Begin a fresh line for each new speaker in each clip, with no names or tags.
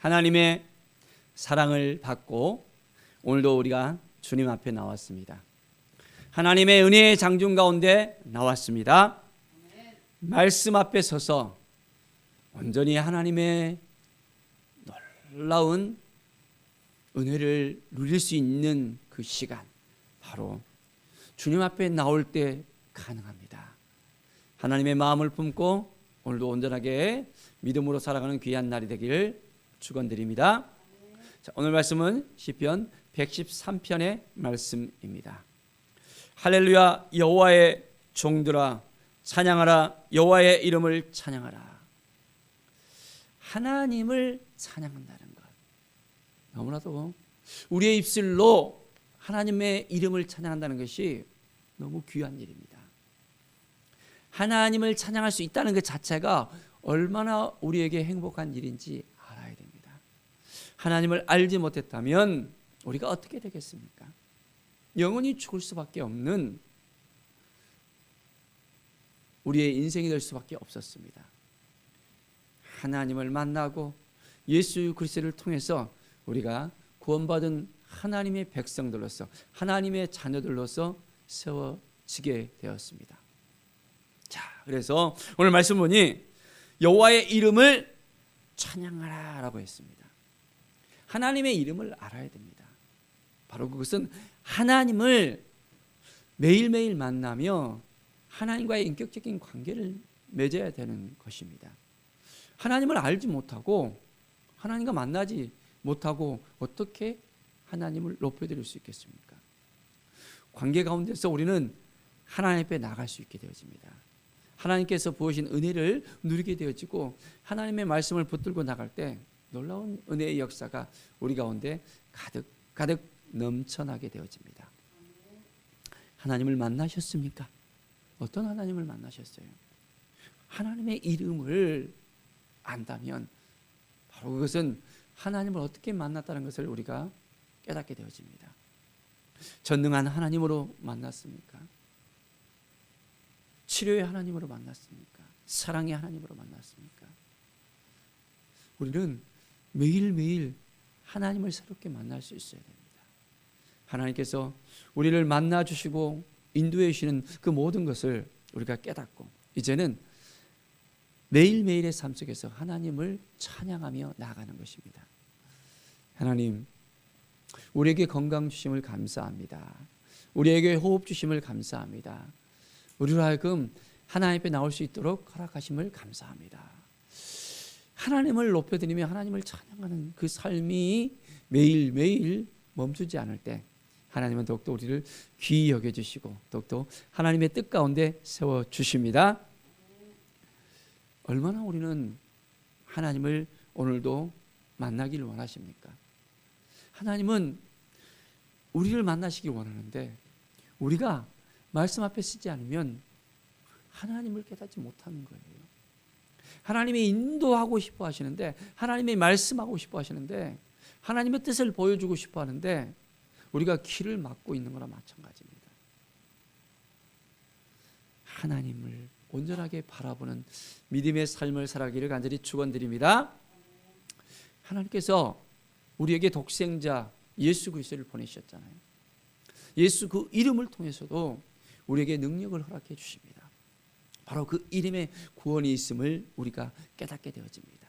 하나님의 사랑을 받고 오늘도 우리가 주님 앞에 나왔습니다. 하나님의 은혜의 장중 가운데 나왔습니다. 말씀 앞에 서서 온전히 하나님의 놀라운 은혜를 누릴 수 있는 그 시간, 바로 주님 앞에 나올 때 가능합니다. 하나님의 마음을 품고 오늘도 온전하게 믿음으로 살아가는 귀한 날이 되기를 축원드립니다. 자, 오늘 말씀은 시편 113편의 말씀입니다. 할렐루야, 여호와의 종들아 찬양하라. 여호와의 이름을 찬양하라. 하나님을 찬양한다는 것, 너무나도 우리의 입술로 하나님의 이름을 찬양한다는 것이 너무 귀한 일입니다. 하나님을 찬양할 수 있다는 것 자체가 얼마나 우리에게 행복한 일인지 알아야 됩니다. 하나님을 알지 못했다면 우리가 어떻게 되겠습니까? 영원히 죽을 수밖에 없는 우리의 인생이 될 수밖에 없었습니다. 하나님을 만나고 예수 그리스도를 통해서 우리가 구원받은 하나님의 백성들로서, 하나님의 자녀들로서 세워지게 되었습니다. 자, 그래서 오늘 말씀 보니 여호와의 이름을 찬양하라라고 했습니다. 하나님의 이름을 알아야 됩니다. 바로 그것은 하나님을 매일매일 만나며 하나님과의 인격적인 관계를 맺어야 되는 것입니다. 하나님을 알지 못하고 하나님과 만나지 못하고 어떻게 하나님을 높여드릴 수 있겠습니까? 관계 가운데서 우리는 하나님 앞에 나갈 수 있게 되어집니다. 하나님께서 부으신 은혜를 누리게 되어지고 하나님의 말씀을 붙들고 나갈 때 놀라운 은혜의 역사가 우리 가운데 가득 넘쳐나게 되어집니다. 하나님을 만나셨습니까? 어떤 하나님을 만나셨어요? 하나님의 이름을 안다면 바로 그것은 하나님을 어떻게 만났다는 것을 우리가 깨닫게 되어집니다. 전능한 하나님으로 만났습니까? 치료의 하나님으로 만났습니까? 사랑의 하나님으로 만났습니까? 우리는 매일매일 하나님을 새롭게 만날 수 있어야 됩니다. 하나님께서 우리를 만나 주시고 인도해 주시는 그 모든 것을 우리가 깨닫고 이제는 매일매일의 삶 속에서 하나님을 찬양하며 나아가는 것입니다. 하나님, 우리에게 건강 주심을 감사합니다. 우리에게 호흡 주심을 감사합니다. 우리로 하여금 하나님 앞에 나올 수 있도록 허락하심을 감사합니다. 하나님을 높여드리며 하나님을 찬양하는 그 삶이 매일매일 멈추지 않을 때 하나님은 더욱더 우리를 귀히 여겨주시고 더욱더 하나님의 뜻 가운데 세워주십니다. 얼마나 우리는 하나님을 오늘도 만나기를 원하십니까? 하나님은 우리를 만나시기 원하는데 우리가 말씀 앞에 서지 않으면 하나님을 깨닫지 못하는 거예요. 하나님이 인도하고 싶어 하시는데, 하나님의 말씀하고 싶어 하시는데, 하나님의 뜻을 보여주고 싶어 하는데 우리가 귀를 막고 있는 거나 마찬가지입니다. 하나님을 온전하게 바라보는 믿음의 삶을 살아가기를 간절히 축원드립니다. 하나님께서 우리에게 독생자 예수 그리스도를 보내셨잖아요. 예수 그 이름을 통해서도 우리에게 능력을 허락해 주십니다. 바로 그 이름에 구원이 있음을 우리가 깨닫게 되어집니다.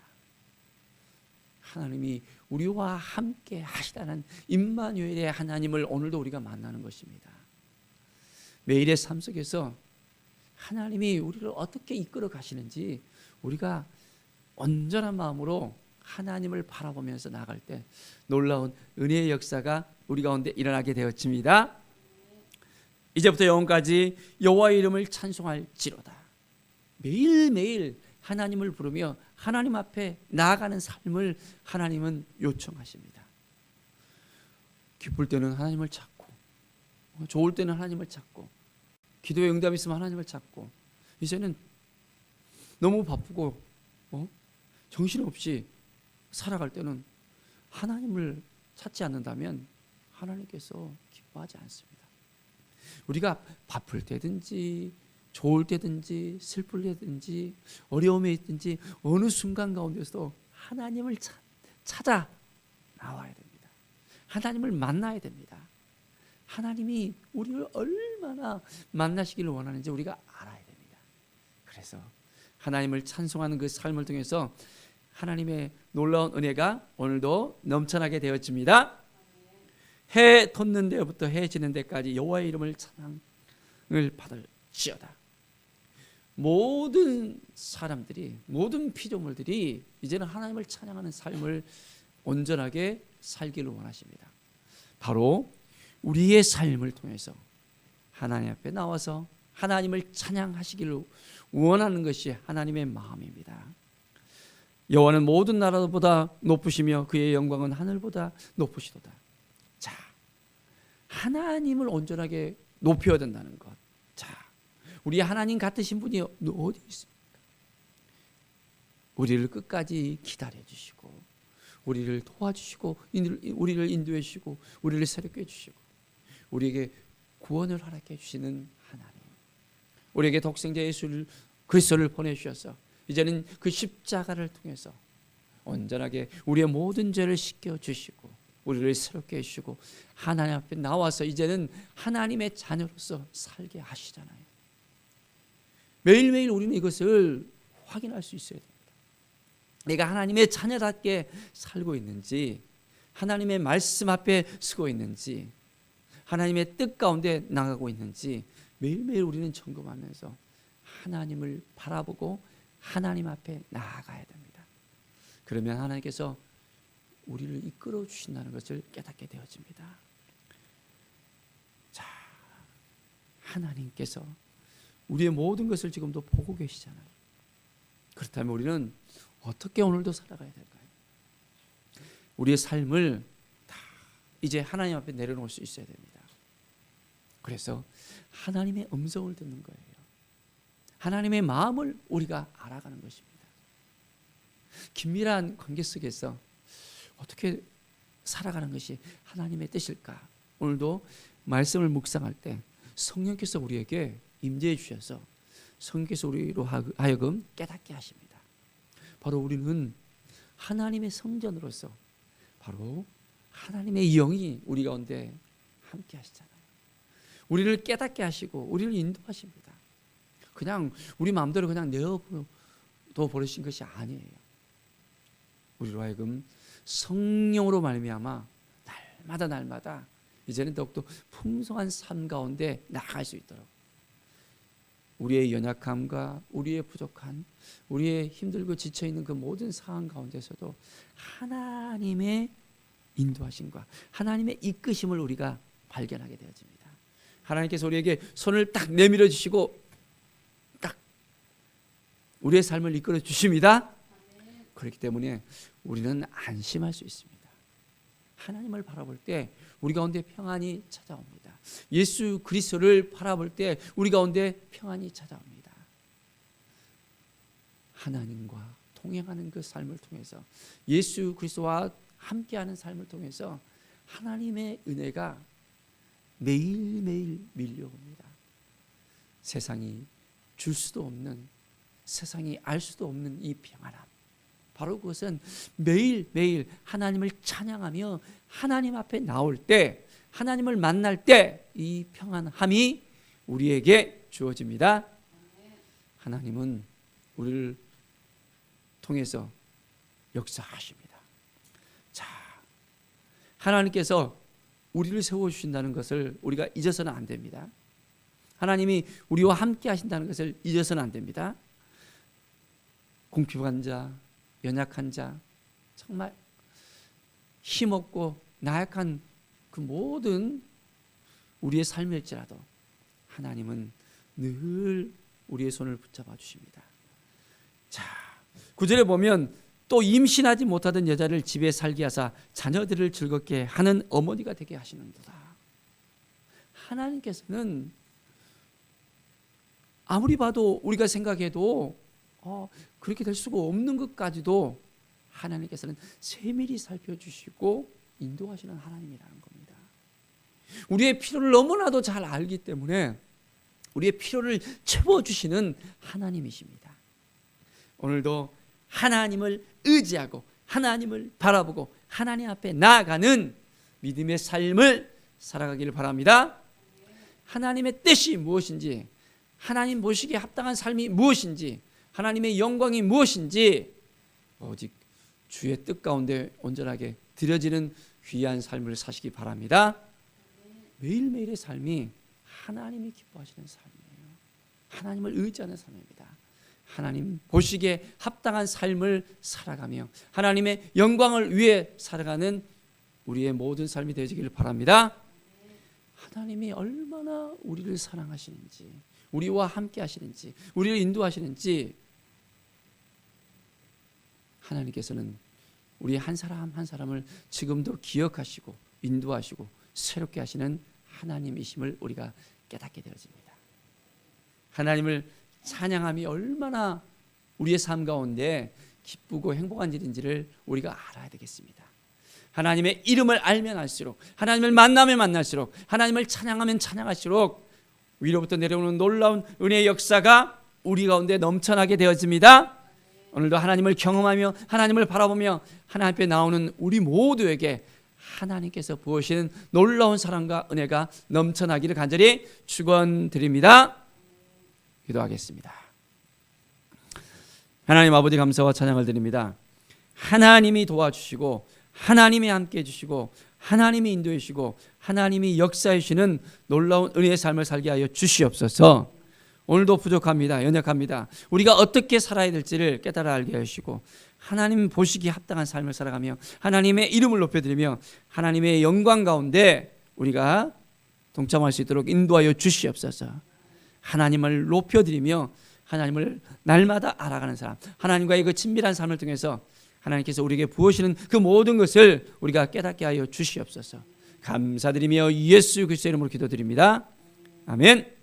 하나님이 우리와 함께 하시다는 임마누엘의 하나님을 오늘도 우리가 만나는 것입니다. 매일의 삶 속에서 하나님이 우리를 어떻게 이끌어 가시는지 우리가 온전한 마음으로 하나님을 바라보면서 나갈 때 놀라운 은혜의 역사가 우리 가운데 일어나게 되어집니다. 이제부터 영원까지 여호와의 이름을 찬송할지로다. 매일매일 하나님을 부르며 하나님 앞에 나아가는 삶을 하나님은 요청하십니다. 기쁠 때는 하나님을 찾고, 좋을 때는 하나님을 찾고, 기도에 응답이 있으면 하나님을 찾고, 이제는 너무 바쁘고 정신없이 살아갈 때는 하나님을 찾지 않는다면 하나님께서 기뻐하지 않습니다. 우리가 바쁠 때든지 좋을 때든지 슬플 때든지 어려움에 있든지 어느 순간 가운데서 하나님을 찾아 나와야 됩니다. 하나님을 만나야 됩니다. 하나님이 우리를 얼마나 만나시기를 원하는지 우리가 알아야 됩니다. 그래서 하나님을 찬송하는 그 삶을 통해서 하나님의 놀라운 은혜가 오늘도 넘쳐나게 되어집니다. 해 돋는 데부터 해 지는 데까지 여호와의 이름을 찬양을 받을지어다. 모든 사람들이, 모든 피조물들이 이제는 하나님을 찬양하는 삶을 온전하게 살기를 원하십니다. 바로 우리의 삶을 통해서 하나님 앞에 나와서 하나님을 찬양하시기를 원하는 것이 하나님의 마음입니다. 여호와는 모든 나라보다 높으시며 그의 영광은 하늘보다 높으시도다. 자, 하나님을 온전하게 높여야 된다는 것. 자, 우리 하나님 같으신 분이 어디 있습니까? 우리를 끝까지 기다려 주시고, 우리를 도와주시고, 우리를 인도해 주시고, 우리를 새롭게 해주시고, 우리에게 구원을 허락해 주시는 하나님, 우리에게 독생자 예수 그리스도를 보내주셔서 이제는 그 십자가를 통해서 온전하게 우리의 모든 죄를 씻겨 주시고 우리를 새롭게 해주시고 하나님 앞에 나와서 이제는 하나님의 자녀로서 살게 하시잖아요. 매일매일 우리는 이것을 확인할 수 있어야 됩니다. 내가 하나님의 자녀답게 살고 있는지, 하나님의 말씀 앞에 서고 있는지, 하나님의 뜻 가운데 나가고 있는지 매일매일 우리는 점검하면서 하나님을 바라보고 하나님 앞에 나아가야 됩니다. 그러면 하나님께서 우리를 이끌어 주신다는 것을 깨닫게 되어집니다. 자, 하나님께서 우리의 모든 것을 지금도 보고 계시잖아요. 그렇다면 우리는 어떻게 오늘도 살아가야 될까요? 우리의 삶을 다 이제 하나님 앞에 내려놓을 수 있어야 됩니다. 그래서 하나님의 음성을 듣는 거예요. 하나님의 마음을 우리가 알아가는 것입니다. 긴밀한 관계 속에서 어떻게 살아가는 것이 하나님의 뜻일까? 오늘도 말씀을 묵상할 때 성령께서 우리에게 임재해 주셔서 성령께서 우리로 하여금 깨닫게 하십니다. 바로 우리는 하나님의 성전으로서 바로 하나님의 영이 우리 가운데 함께 하시잖아요. 우리를 깨닫게 하시고 우리를 인도하십니다. 그냥 우리 마음대로 그냥 내어둬 버리신 것이 아니에요. 우리로 하여금 성령으로 말미암아 날마다 이제는 더욱더 풍성한 삶 가운데 나아갈 수 있도록 우리의 연약함과 우리의 부족한, 우리의 힘들고 지쳐있는 그 모든 상황 가운데서도 하나님의 인도하심과 하나님의 이끄심을 우리가 발견하게 되어집니다. 하나님께서 우리에게 손을 딱 내밀어 주시고 딱 우리의 삶을 이끌어 주십니다. 그렇기 때문에 우리는 안심할 수 있습니다. 하나님을 바라볼 때 우리 가운데 평안이 찾아옵니다. 예수 그리스도를 바라볼 때 우리 가운데 평안이 찾아옵니다. 하나님과 동행하는 그 삶을 통해서 예수 그리스도와 함께하는 삶을 통해서 하나님의 은혜가 매일매일 밀려옵니다. 세상이 줄 수도 없는, 세상이 알 수도 없는 이 평안함, 바로 그것은 매일매일 하나님을 찬양하며 하나님 앞에 나올 때, 하나님을 만날 때 이 평안함이 우리에게 주어집니다. 하나님은 우리를 통해서 역사하십니다. 자, 하나님께서 우리를 세워주신다는 것을 우리가 잊어서는 안 됩니다. 하나님이 우리와 함께 하신다는 것을 잊어서는 안 됩니다. 궁핍한 자, 연약한 자, 정말 힘없고 나약한 그 모든 우리의 삶일지라도 하나님은 늘 우리의 손을 붙잡아 주십니다. 자, 9절에 보면 또 임신하지 못하던 여자를 집에 살게 하사 자녀들을 즐겁게 하는 어머니가 되게 하시는도다. 하나님께서는 아무리 봐도 우리가 생각해도 그렇게 될 수가 없는 것까지도 하나님께서는 세밀히 살펴주시고 인도하시는 하나님이라는 겁니다. 우리의 필요를 너무나도 잘 알기 때문에 우리의 필요를 채워주시는 하나님이십니다. 오늘도 하나님을 의지하고 하나님을 바라보고 하나님 앞에 나아가는 믿음의 삶을 살아가기를 바랍니다. 하나님의 뜻이 무엇인지, 하나님 보시기에 합당한 삶이 무엇인지, 하나님의 영광이 무엇인지 오직 주의 뜻 가운데 온전하게 드려지는 귀한 삶을 사시기 바랍니다. 매일매일의 삶이 하나님이 기뻐하시는 삶이에요. 하나님을 의지하는 삶입니다. 하나님 보시기에 합당한 삶을 살아가며 하나님의 영광을 위해 살아가는 우리의 모든 삶이 되어지기를 바랍니다. 하나님이 얼마나 우리를 사랑하시는지, 우리와 함께 하시는지, 우리를 인도하시는지 하나님께서는 우리 한 사람 한 사람을 지금도 기억하시고 인도하시고 새롭게 하시는 하나님이심을 우리가 깨닫게 되어집니다. 하나님을 찬양함이 얼마나 우리의 삶 가운데 기쁘고 행복한 일인지를 우리가 알아야 되겠습니다. 하나님의 이름을 알면 알수록, 하나님을 만나면 만날수록, 하나님을 찬양하면 찬양할수록 위로부터 내려오는 놀라운 은혜의 역사가 우리 가운데 넘쳐나게 되어집니다. 오늘도 하나님을 경험하며 하나님을 바라보며 하나님 앞에 나오는 우리 모두에게 하나님께서 부으시는 놀라운 사랑과 은혜가 넘쳐나기를 간절히 축원드립니다. 기도하겠습니다. 하나님 아버지 감사와 찬양을 드립니다. 하나님이 도와주시고 하나님이 함께 해주시고 하나님이 인도해 주시고 하나님이 역사해 주시는 놀라운 은혜의 삶을 살게 하여 주시옵소서. 오늘도 부족합니다. 연약합니다. 우리가 어떻게 살아야 될지를 깨달아 알게 하시고 하나님 보시기에 합당한 삶을 살아가며 하나님의 이름을 높여드리며 하나님의 영광 가운데 우리가 동참할 수 있도록 인도하여 주시옵소서. 하나님을 높여드리며 하나님을 날마다 알아가는 사람, 하나님과의 그 친밀한 삶을 통해서 하나님께서 우리에게 부으시는 그 모든 것을 우리가 깨닫게 하여 주시옵소서. 감사드리며 예수 그리스도의 이름으로 기도드립니다. 아멘.